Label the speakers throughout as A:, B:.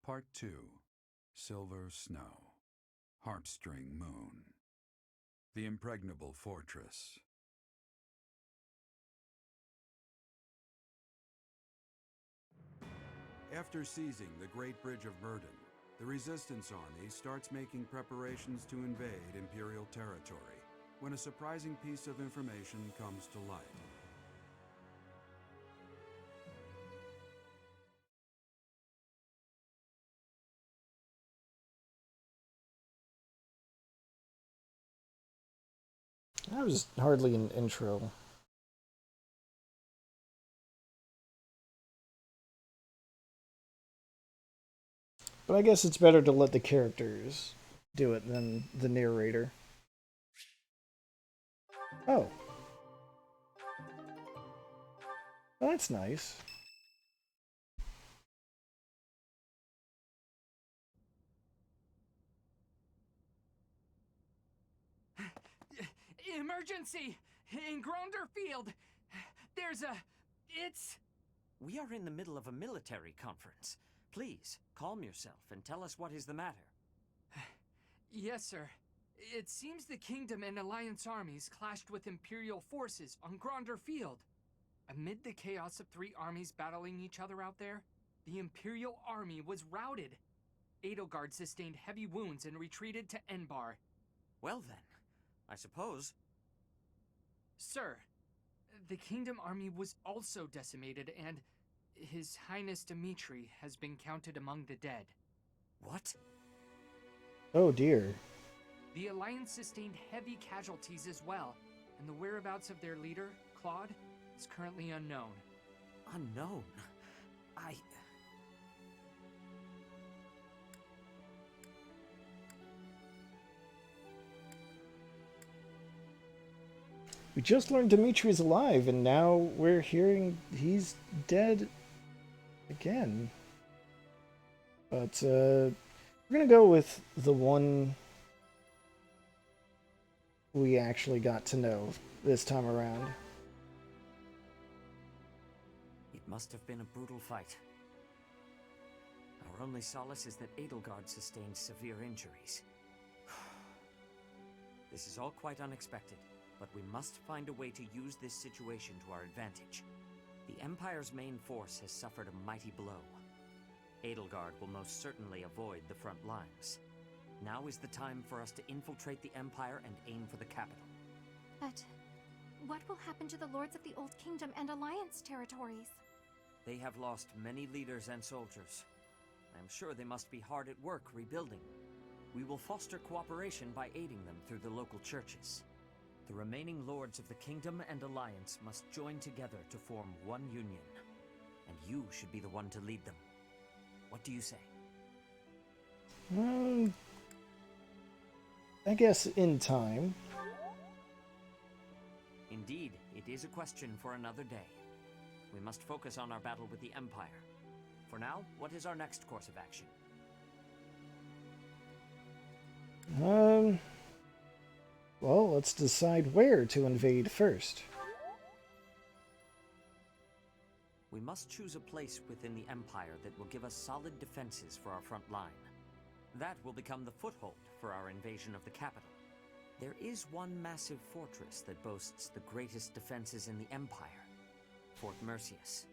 A: Part 2. Silver Snow. Harpstring Moon. The Impregnable Fortress. After seizing the Great Bridge of Verdun, the Resistance Army starts making preparations to invade Imperial territory, when a surprising piece of information comes to light.
B: That was hardly an intro. But I guess it's better to let the characters do it than the narrator. Oh. Well, that's nice.
C: Emergency! In Gronder Field! There's a... It's...
D: We are in the middle of a military conference. Please, calm yourself and tell us what is the matter.
C: Yes, sir. It seems the Kingdom and Alliance armies clashed with Imperial forces on Gronder Field. Amid the chaos of three armies battling each other out there, the Imperial army was routed. Edelgard sustained heavy wounds and retreated to Enbar.
D: Well then, I suppose...
C: Sir, the Kingdom army was also decimated and His Highness Dimitri has been counted among the dead.
D: What?
B: Oh dear.
C: The Alliance sustained heavy casualties as well, and the whereabouts of their leader, Claude, is currently unknown.
D: Unknown?
B: We just learned Dimitri's alive, and now we're hearing he's dead again. But we're gonna go with the one we actually got to know this time around.
D: It must have been a brutal fight. Our only solace is that Edelgard sustained severe injuries. This is all quite unexpected, but we must find a way to use this situation to our advantage. The Empire's main force has suffered a mighty blow. Edelgard will most certainly avoid the front lines. Now is the time for us to infiltrate the Empire and aim for the capital.
E: But what will happen to the Lords of the Old Kingdom and Alliance territories?
D: They have lost many leaders and soldiers. I am sure they must be hard at work rebuilding. We will foster cooperation by aiding them through the local churches. The remaining Lords of the Kingdom and Alliance must join together to form one union. And you should be the one to lead them. What do you say?
B: I guess in time.
D: Indeed, it is a question for another day. We must focus on our battle with the Empire. For now, what is our next course of action?
B: Well, let's decide where to invade first.
D: We must choose a place within the Empire that will give us solid defenses for our front line. That will become the foothold for our invasion of the capital. There is one massive fortress that boasts the greatest defenses in the Empire, Fort Mercius.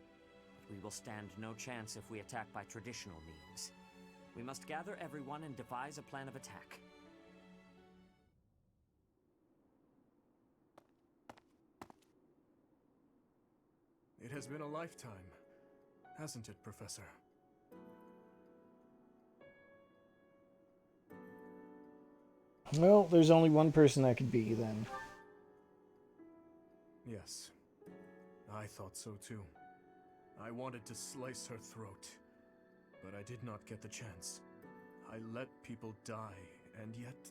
D: But we will stand no chance if we attack by traditional means. We must gather everyone and devise a plan of attack.
F: It has been a lifetime, hasn't it, Professor?
B: Well, there's only one person that could be, then.
F: Yes, I thought so too. I wanted to slice her throat, but I did not get the chance. I let people die, and yet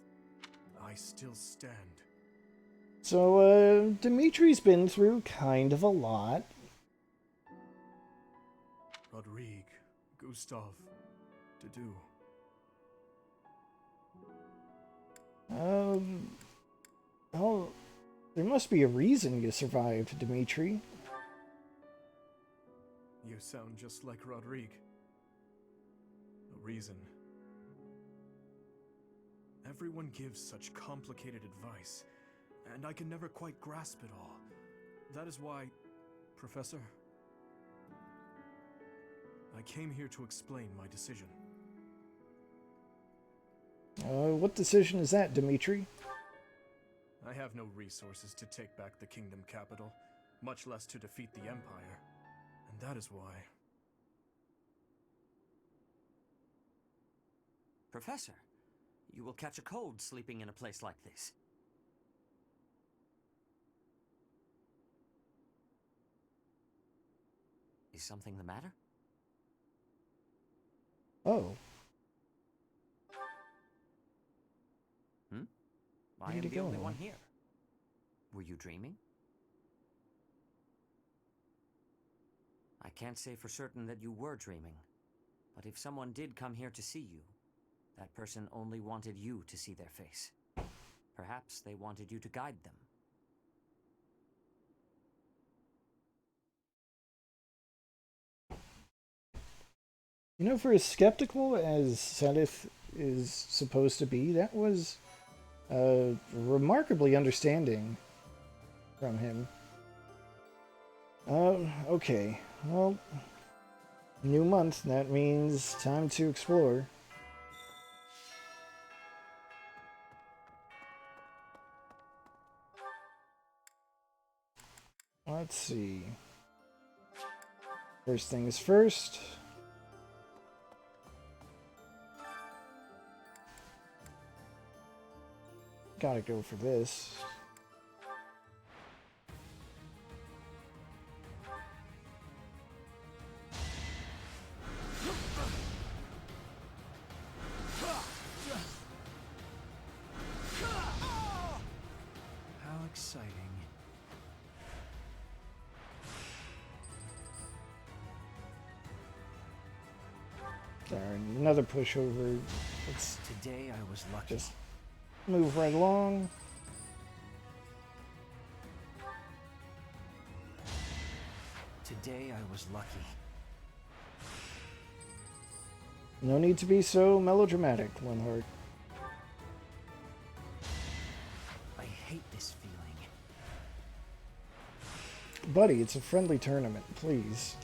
F: I still stand.
B: So, Dimitri's been through kind of a lot.
F: Rodrigue, Gustav, Dedu.
B: Oh, there must be a reason you survived, Dimitri.
F: You sound just like Rodrigue. reason. Everyone gives such complicated advice, and I can never quite grasp it all. That is why, Professor, I came here to explain my decision.
B: What decision is that, Dimitri?
F: I have no resources to take back the kingdom capital, much less to defeat the Empire. And that is why...
D: Professor, you will catch a cold sleeping in a place like this. Is something the matter?
B: Oh.
D: I am the only one here. Were you dreaming? I can't say for certain that you were dreaming, but if someone did come here to see you, that person only wanted you to see their face. Perhaps they wanted you to guide them.
B: You know, for as skeptical as Sedith is supposed to be, that was remarkably understanding from him. Okay. Well, new month, that means time to explore. Let's see. First things first. Gotta go for this.
F: How exciting.
B: There, another pushover. Let's
F: Today I was lucky.
B: just move right along.
F: Today I was lucky.
B: No need to be so melodramatic, Linhardt.
F: I hate this feeling.
B: Buddy, it's a friendly tournament, please.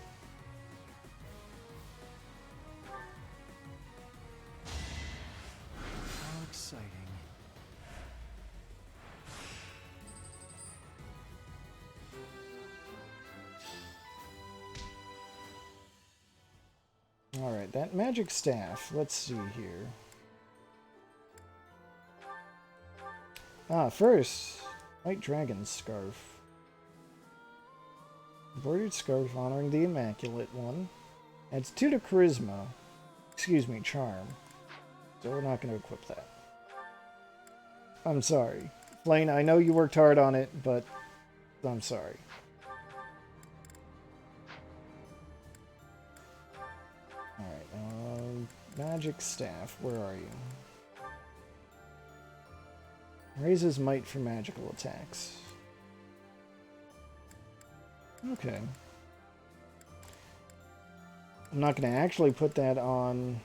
F: How exciting.
B: Alright, that magic staff. Let's see here. First, White Dragon's Scarf. Embroidered scarf honoring the Immaculate One. Adds 2 to Charisma. Excuse me, Charm. So we're not going to equip that. I'm sorry. Blaine, I know you worked hard on it, but I'm sorry. Alright, magic staff, where are you? Raises might for magical attacks. Okay. I'm not going to actually put that on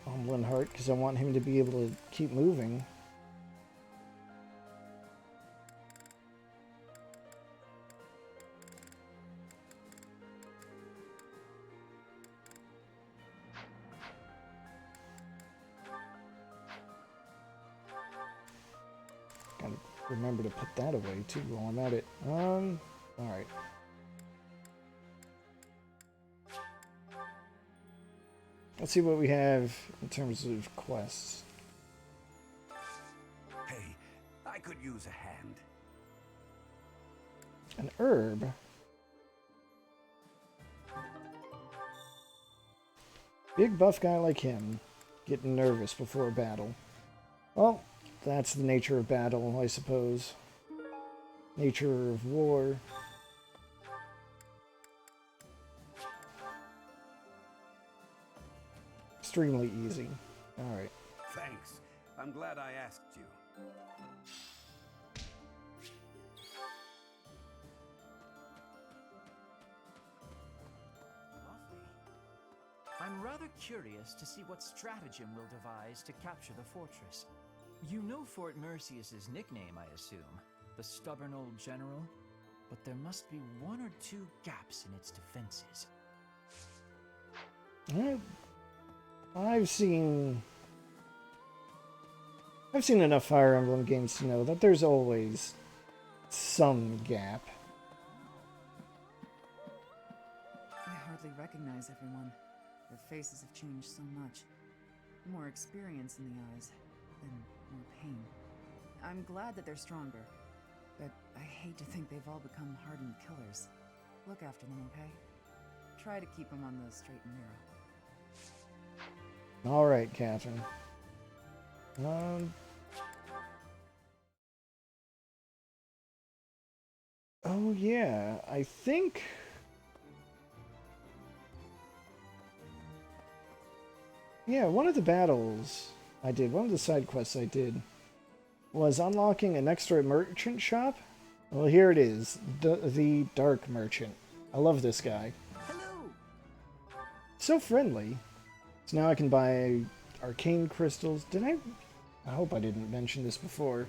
B: Linhardt because I want him to be able to keep moving. Gotta remember to put that away too while I'm at it. Alright. Let's see what we have in terms of quests.
G: Hey, I could use a hand.
B: An herb. Big buff guy like him, getting nervous before a battle. Well, that's the nature of battle, I suppose. Nature of war. Extremely easy. Alright.
G: Thanks. I'm glad I asked you.
F: Lovely.
H: I'm rather curious to see what stratagem we'll devise to capture the fortress. You know Fort Mercius's nickname, I assume, the stubborn old general? But there must be one or two gaps in its defenses.
B: I've seen enough Fire Emblem games to know that there's always some gap.
I: I hardly recognize everyone. Their faces have changed so much. More experience in the eyes, and more pain. I'm glad that they're stronger, but I hate to think they've all become hardened killers. Look after them, okay? Try to keep them on the straight and narrow.
B: All right, Catherine. Oh yeah, I think. Yeah, one of the battles I did, one of the side quests I did, was unlocking an extra merchant shop. Well, here it is, the Dark Merchant. I love this guy.
H: Hello!
B: So friendly. So now I can buy arcane crystals. I hope I didn't mention this before.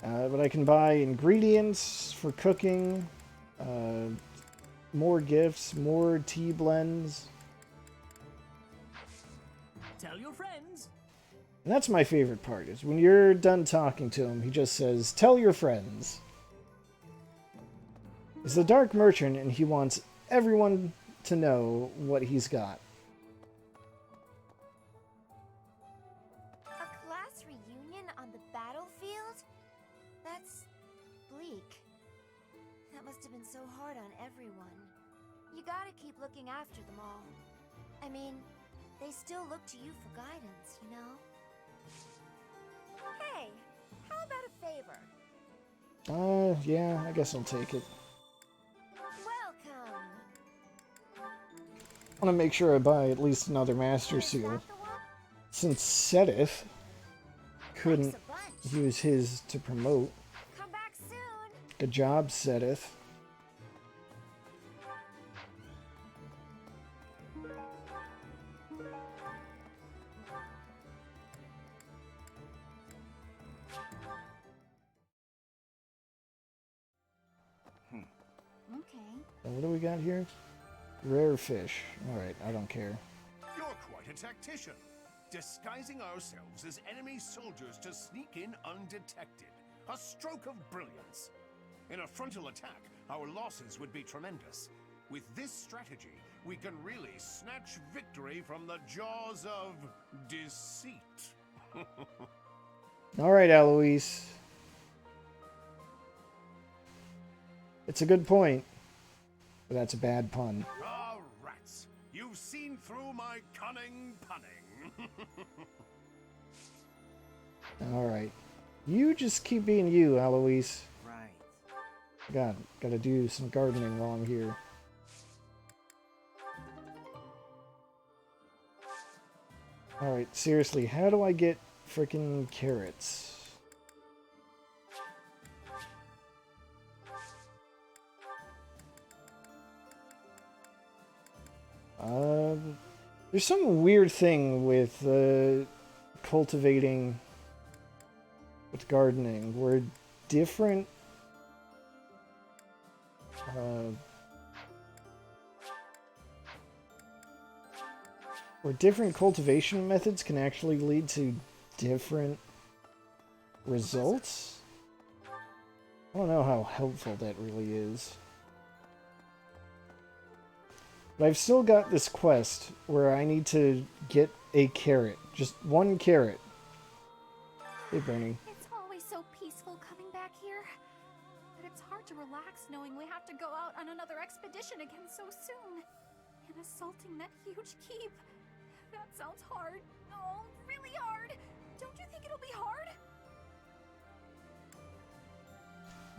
B: But I can buy ingredients for cooking, more gifts, more tea blends.
H: Tell your friends!
B: And that's my favorite part, is when you're done talking to him, he just says, "Tell your friends." He's the Dark Merchant, and he wants everyone to know what he's got.
E: A class reunion on the battlefield? That's bleak. That must have been so hard on everyone. You gotta keep looking after them all. I mean, they still look to you for guidance, you know? Hey, how about a favor?
B: Yeah, I guess I'll take it.
E: Welcome!
B: I want to make sure I buy at least another Master Seal, since Sedith couldn't use his to promote.
E: Come back soon!
B: Good job, Sedith.
E: Okay.
B: What do we got here? Rare fish. Alright, I don't care.
J: You're quite a tactician, disguising ourselves as enemy soldiers to sneak in undetected. A stroke of brilliance. In a frontal attack, our losses would be tremendous. With this strategy, we can really snatch victory from the jaws of deceit.
B: Alright, Eloise. It's a good point, but that's a bad pun.
J: Ah, rats! You've seen through my cunning punning.
B: Alright. You just keep being you, Eloise.
H: Right.
B: Gotta do some gardening while I'm here. Alright, seriously, how do I get frickin' carrots? There's some weird thing with cultivating, with gardening, where different cultivation methods can actually lead to different results. I don't know how helpful that really is. But I've still got this quest where I need to get a carrot. Just one carrot. Hey, Bernie.
E: It's always so peaceful coming back here. But it's hard to relax knowing we have to go out on another expedition again so soon. And assaulting that huge keep. That sounds hard. Oh, really hard. Don't you think it'll be hard?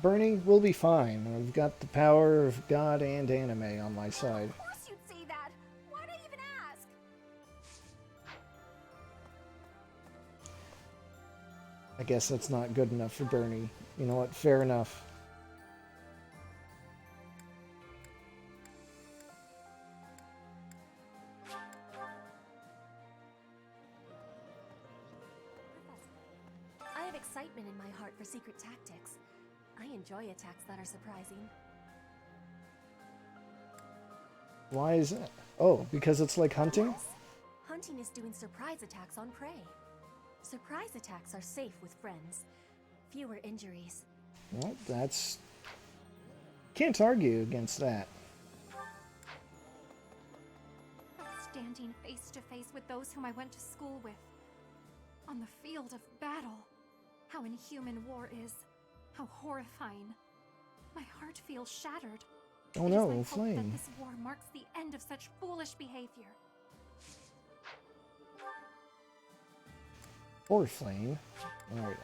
B: Bernie, we'll be fine. I've got the power of God and anime on my side.
E: Of course you'd say that. Why'd I even ask?
B: I guess that's not good enough for Bernie. You know what? Fair enough.
K: secret tactics. I enjoy attacks that are surprising.
B: Why is that? Oh, because it's like hunting?
K: Yes. Hunting is doing surprise attacks on prey. Surprise attacks are safe with friends. Fewer injuries.
B: Well, that's... Can't argue against that.
E: Standing face to face with those whom I went to school with. On the field of battle. How inhuman war is. How horrifying. My heart feels shattered.
B: Oh
E: It is
B: no,
E: my hope
B: flame.
E: that this war marks the end of such foolish behavior.
B: Or flame. Alright,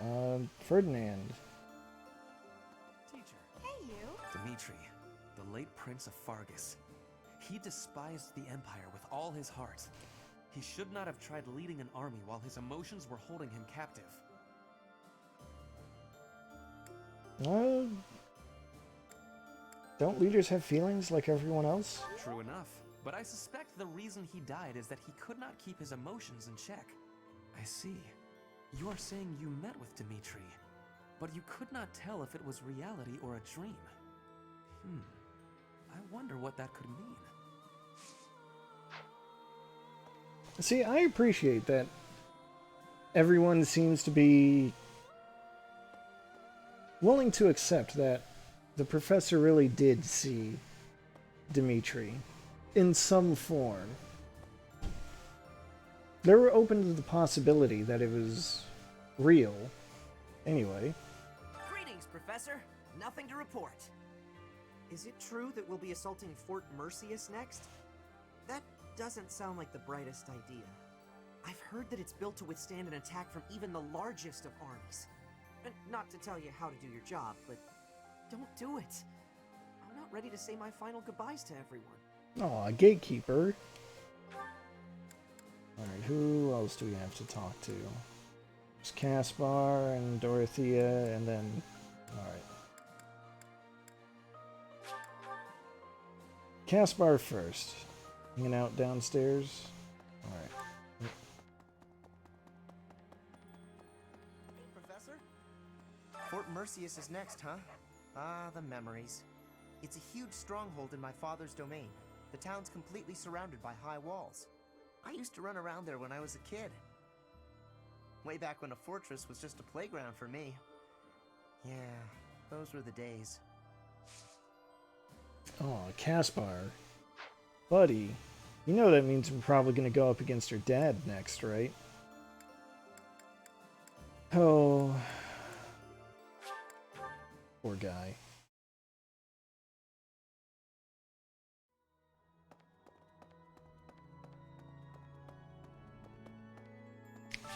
B: Ferdinand.
L: Teacher.
E: Hey, you.
L: Dimitri, the late Prince of Fargus. He despised the Empire with all his heart. He should not have tried leading an army while his emotions were holding him captive.
B: Don't leaders have feelings like everyone else?
L: True enough, but I suspect the reason he died is that he could not keep his emotions in check. I see. You are saying you met with Dimitri, but you could not tell if it was reality or a dream. I wonder what that could mean.
B: See, I appreciate that everyone seems to be willing to accept that the professor really did see Dimitri in some form. They were open to the possibility that it was real. Anyway.
M: Greetings, Professor. Nothing to report. Is it true that we'll be assaulting Fort Mercius next? That doesn't sound like the brightest idea. I've heard that it's built to withstand an attack from even the largest of armies. And not to tell you how to do your job, but don't do it. I'm not ready to say my final goodbyes to everyone.
B: Aw, gatekeeper. Alright, who else do we have to talk to? There's Caspar and Dorothea, and then... Alright. Caspar first. Hanging out downstairs. Alright.
M: Hey, Professor. Fort Mercius is next, huh? Ah, the memories. It's a huge stronghold in my father's domain. The town's completely surrounded by high walls. I used to run around there when I was a kid. Way back when a fortress was just a playground for me. Yeah, those were the days.
B: Oh, Caspar. Buddy. You know that means we're probably going to go up against her dad next, right? Oh. Poor guy.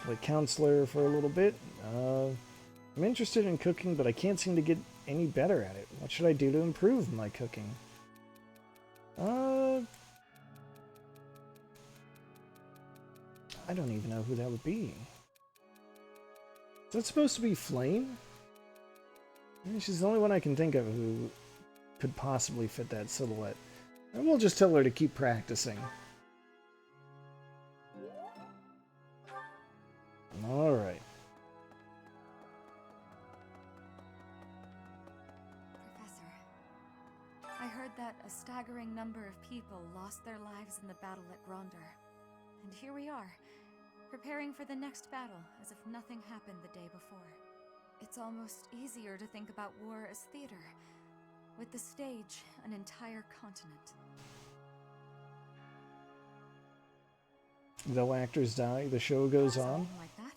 B: Like counselor for a little bit. I'm interested in cooking, but I can't seem to get any better at it. What should I do to improve my cooking? I don't even know who that would be. Is that supposed to be Flame? I mean, she's the only one I can think of who could possibly fit that silhouette. And we'll just tell her to keep practicing. Alright.
E: Professor, I heard that a staggering number of people lost their lives in the battle at Gronder. And here we are, preparing for the next battle as if nothing happened the day before. It's almost easier to think about war as theater, with the stage an entire continent.
B: Though actors die, the show goes on.
E: Something like that.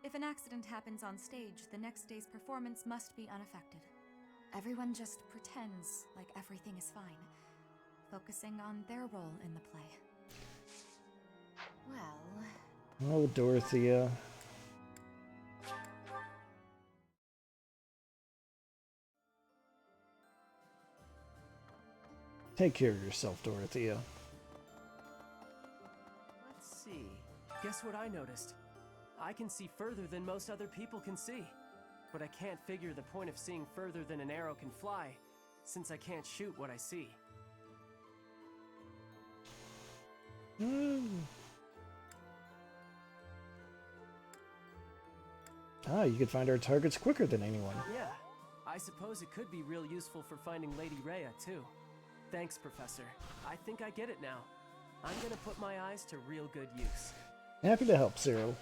E: If an accident happens on stage, the next day's performance must be unaffected. Everyone just pretends like everything is fine, focusing on their role in the play. Well...
B: Oh, Dorothea. Take care of yourself, Dorothea.
N: Let's see. Guess what I noticed? I can see further than most other people can see. But I can't figure the point of seeing further than an arrow can fly, since I can't shoot what I see.
B: Ah, you could find our targets quicker than anyone.
N: Yeah, I suppose it could be real useful for finding Lady Rhea, too. Thanks, Professor. I think I get it now. I'm gonna put my eyes to real good use.
B: Happy to help, Cyril.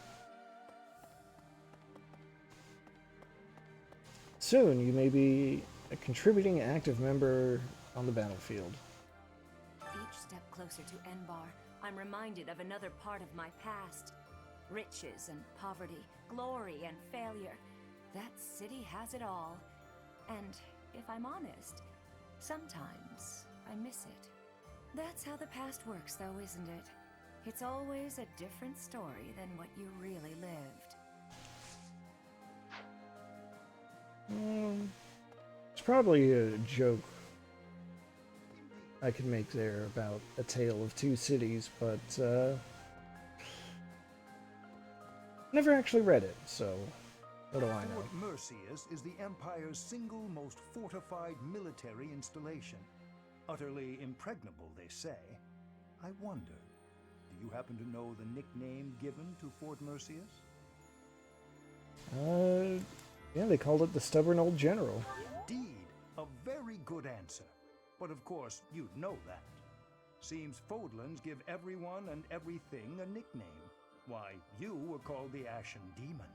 B: Soon, you may be a contributing active member on the battlefield.
K: Each step closer to Enbar, I'm reminded of another part of my past. Riches and poverty, glory and failure. That city has it all. And if I'm honest, sometimes I miss it. That's how the past works, though, isn't it? It's always a different story than what you really lived.
B: It's probably a joke I could make there about A Tale of Two Cities, but never actually read it, so what do I know?
O: Fort Mercius is the Empire's single most fortified military installation. Utterly impregnable, they say. I wonder, do you happen to know the nickname given to Fort Mercius?
B: Yeah, they called it the Stubborn Old General.
O: Indeed, a very good answer. But of course, you'd know that. Seems Fodlands give everyone and everything a nickname. Why, you were called the Ashen Demon.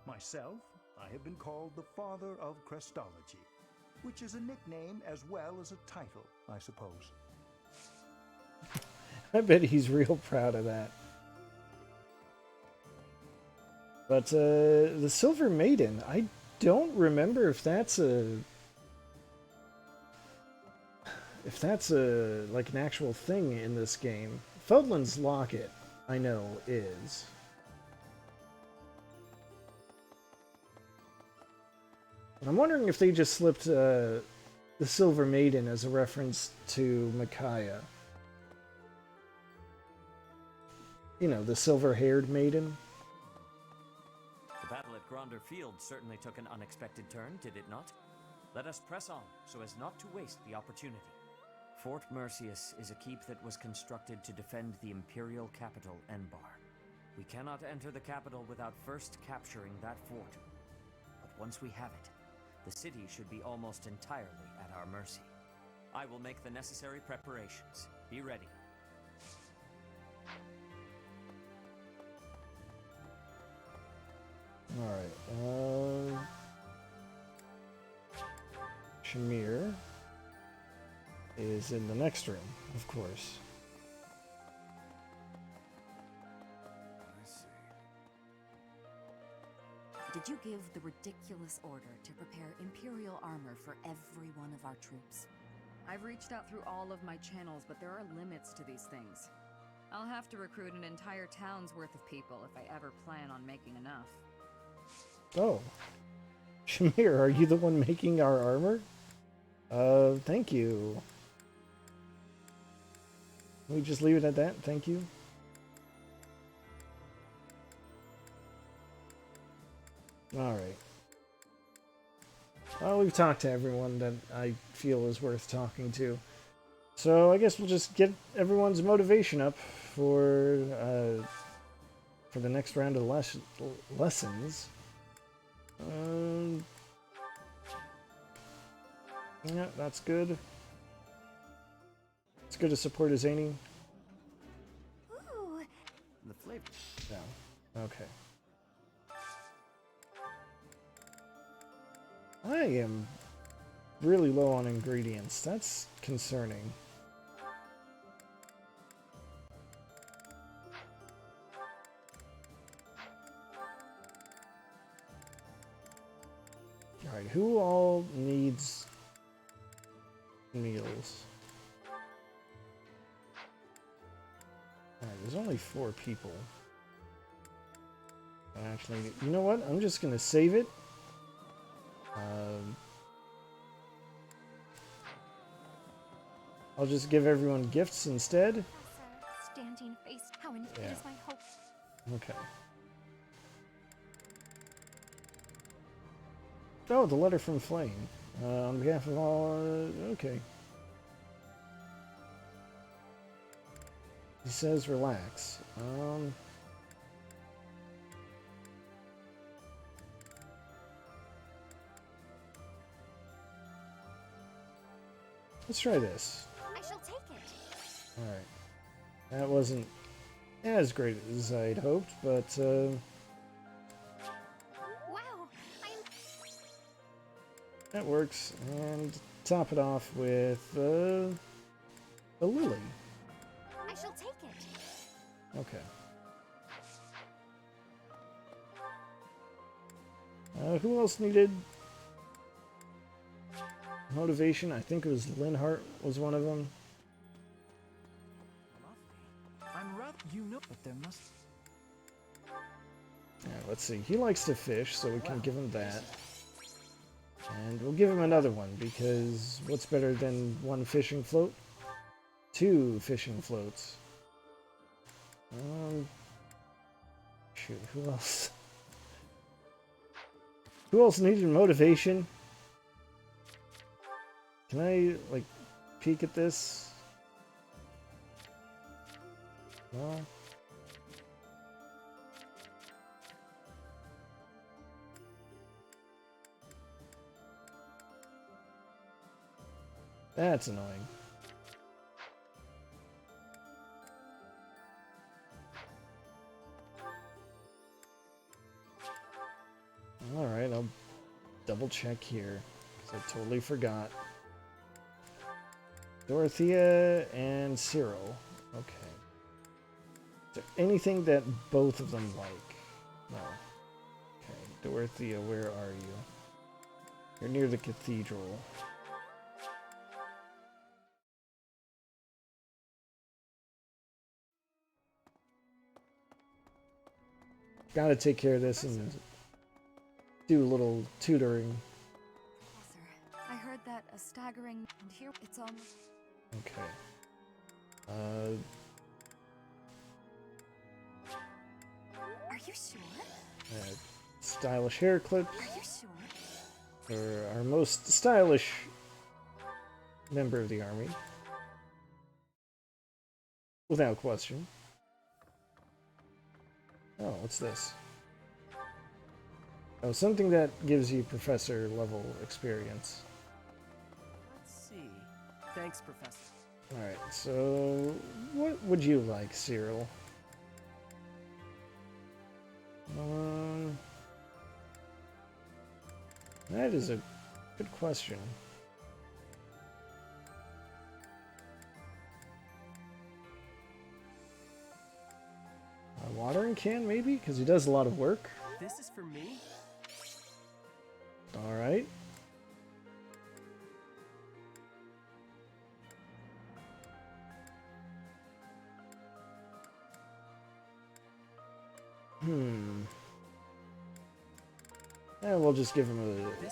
O: Myself, I have been called the Father of Crestology, which is a nickname as well as a title, I suppose.
B: I bet he's real proud of that. But the Silver Maiden, I don't remember if that's a like an actual thing in this game. Fodlan's Locket, I know, is. And I'm wondering if they just slipped the Silver Maiden as a reference to Micaiah. You know, the silver-haired maiden.
D: The battle at Gronder Field certainly took an unexpected turn, did it not? Let us press on, so as not to waste the opportunity. Fort Mercius is a keep that was constructed to defend the imperial capital, Enbar. We cannot enter the capital without first capturing that fort. But once we have it, the city should be almost entirely at our mercy. I will make the necessary preparations. Be ready.
B: Alright, Shamir is in the next room, of course.
A: I see.
P: Did you give the ridiculous order to prepare Imperial armor for every one of our troops?
I: I've reached out through all of my channels, but there are limits to these things. I'll have to recruit an entire town's worth of people if I ever plan on making enough.
B: Oh. Shamir, are you the one making our armor? Thank you. Can we just leave it at that? Thank you. Alright. Well, we've talked to everyone that I feel is worth talking to. So I guess we'll just get everyone's motivation up for the next round of lessons. Yeah, that's good. It's good to support a zany.
K: Ooh.
D: The flavor.
B: Yeah. Okay. I am really low on ingredients. That's concerning. Alright, who all needs meals? Alright, there's only 4 people. Actually, you know what? I'm just gonna save it. I'll just give everyone gifts instead.
E: Standing face, how indeed is my hope.
B: Okay. Oh, the letter from Flame. On behalf of all... okay. He says relax. Let's try this.
E: I shall take it.
B: Alright. That wasn't as great as I'd hoped, but
E: Wow,
B: that works. And top it off with a lily.
E: I shall take it.
B: Okay. Who else needed motivation? I think it was Linhardt was one of them.
H: I'm rather, you know, but there must.
B: Yeah, let's see. He likes to fish, so we can give him that. And we'll give him another one, because what's better than one fishing float? 2 fishing floats. Shoot, who else? Who else needed motivation? Can I, like, peek at this? No? That's annoying. Alright, I'll double check here, because I totally forgot. Dorothea and Cyril. Okay. Is there anything that both of them like? No. Okay, Dorothea, where are you? You're near the cathedral. Gotta take care of this and do a little tutoring.
E: I heard that a staggering, and here it's almost.
B: Okay.
E: Are you sure?
B: Stylish hair clips.
E: Are you sure?
B: For our most stylish member of the army. Without question. Oh, what's this? Oh, something that gives you professor level experience.
N: Let's see. Thanks, Professor.
B: Alright, so what would you like, Cyril? That is a good question. A watering can, maybe? Because he does a lot of work.
N: This is for me?
B: Alright. Yeah, we'll just give him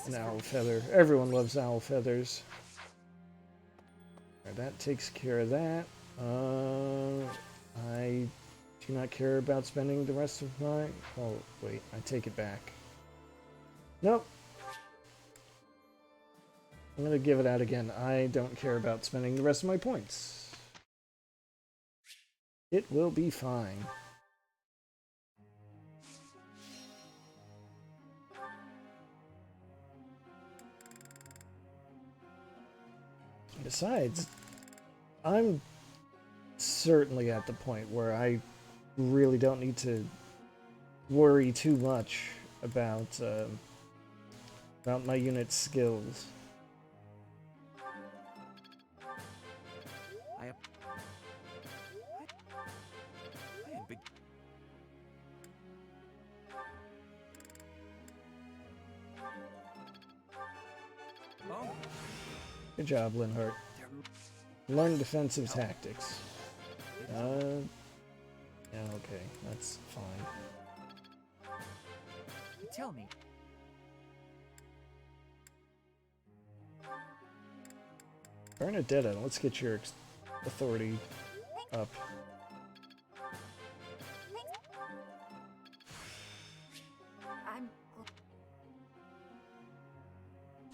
B: an owl feather. Everyone loves owl feathers. Alright, that takes care of that. I do not care about spending the rest of my... Oh, wait, I take it back. Nope. I'm gonna give it out again. I don't care about spending the rest of my points. It will be fine. Besides, I'm certainly at the point where I really don't need to worry too much about my unit's skills.
L: I am big. Oh.
B: Good job, Linhardt. Learn defensive tactics. Yeah, okay, that's fine.
H: Tell me.
B: Bernadetta, let's get your authority up.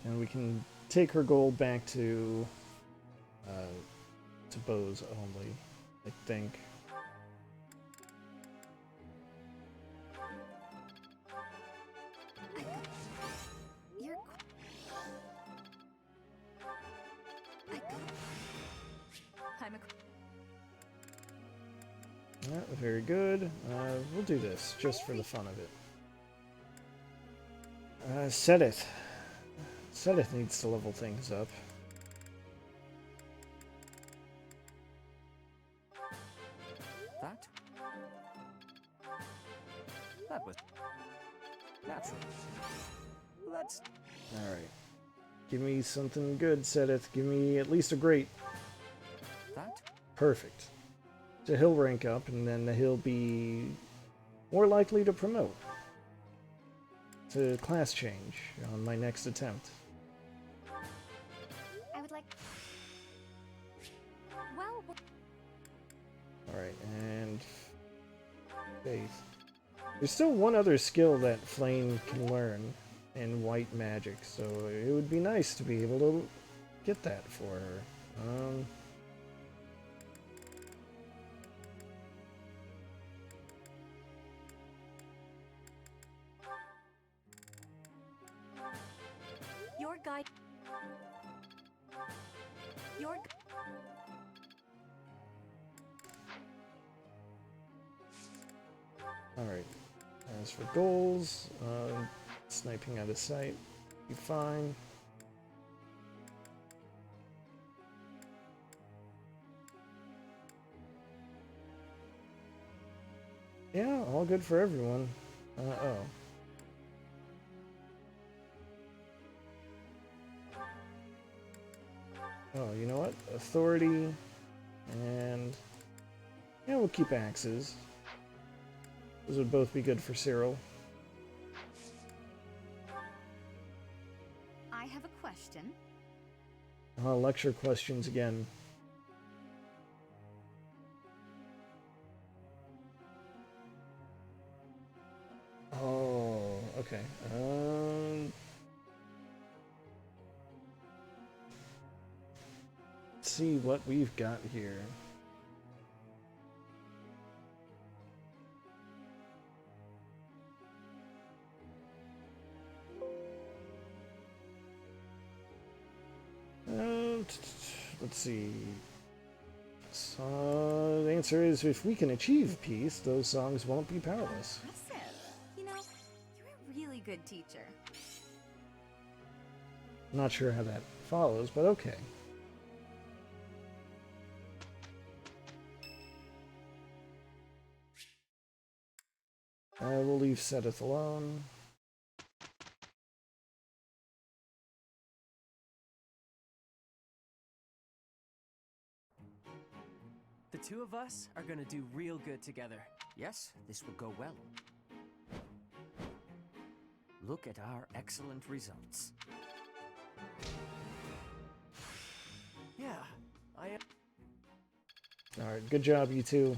B: And we can take her gold back to Bose only, I think. Yeah, very good. We'll do this, just for the fun of it. Sedith. Sedith needs to level things up.
D: That was natural. Let's...
B: Alright. Give me something good, Sedith. Give me at least a great.
D: That?
B: Perfect. So he'll rank up, and then he'll be more likely to promote to class change on my next attempt.
E: I would like... Well...
B: Alright, and... Faith. There's still one other skill that Flame can learn in white magic, so it would be nice to be able to get that for her.
K: Your guide... Your...
B: Alright. As for goals, sniping out of sight, be fine. Yeah, all good for everyone. Oh. Oh, you know what? Authority, and... yeah, we'll keep axes. Those would both be good for Cyril.
P: I have a question.
B: Lecture questions again. Oh, okay. Let's see what we've got here. Let's see. So, the answer is, if we can achieve peace, those songs won't be powerless.
P: Impressive. You know, you're a really good teacher.
B: Not sure how that follows, but okay. We'll leave Sedith alone.
N: The two of us are gonna do real good together.
D: Yes, this will go well. Look at our excellent results.
N: Yeah, I am.
B: Alright, good job, you two.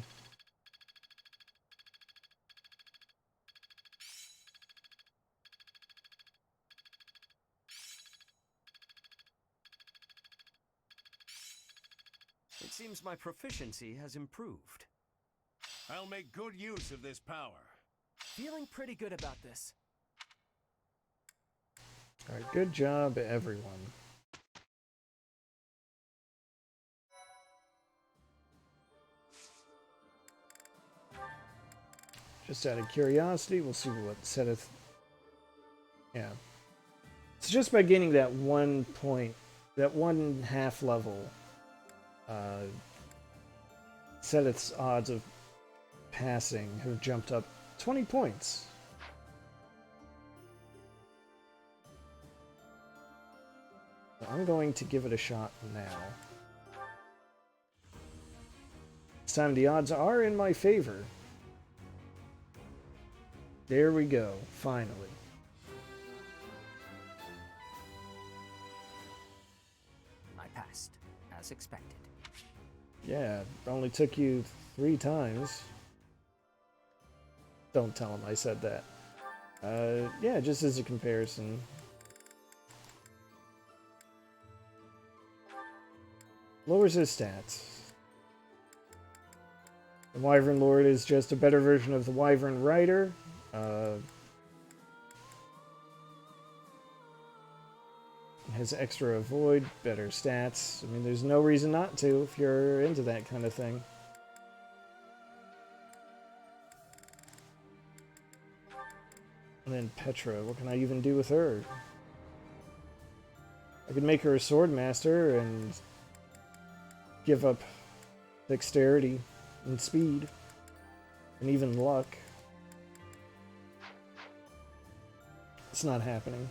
D: It seems my proficiency has improved.
J: I'll make good use of this power.
N: Feeling pretty good about this.
B: Alright, good job, everyone. Just out of curiosity, we'll see what Sedith... yeah. It's just by gaining that 1 point, that 1/2 level, Sedith's odds of passing have jumped up 20 points. So I'm going to give it a shot now. This time the odds are in my favor. There we go, finally.
D: I passed, as expected.
B: Yeah, it only took you 3 times. Don't tell him I said that. Yeah, just as a comparison. Lowers his stats. The Wyvern Lord is just a better version of the Wyvern Rider. Has extra avoid, better stats. I mean, there's no reason not to if you're into that kind of thing. And then Petra, what can I even do with her? I could make her a sword master and give up dexterity and speed and even luck. It's not happening.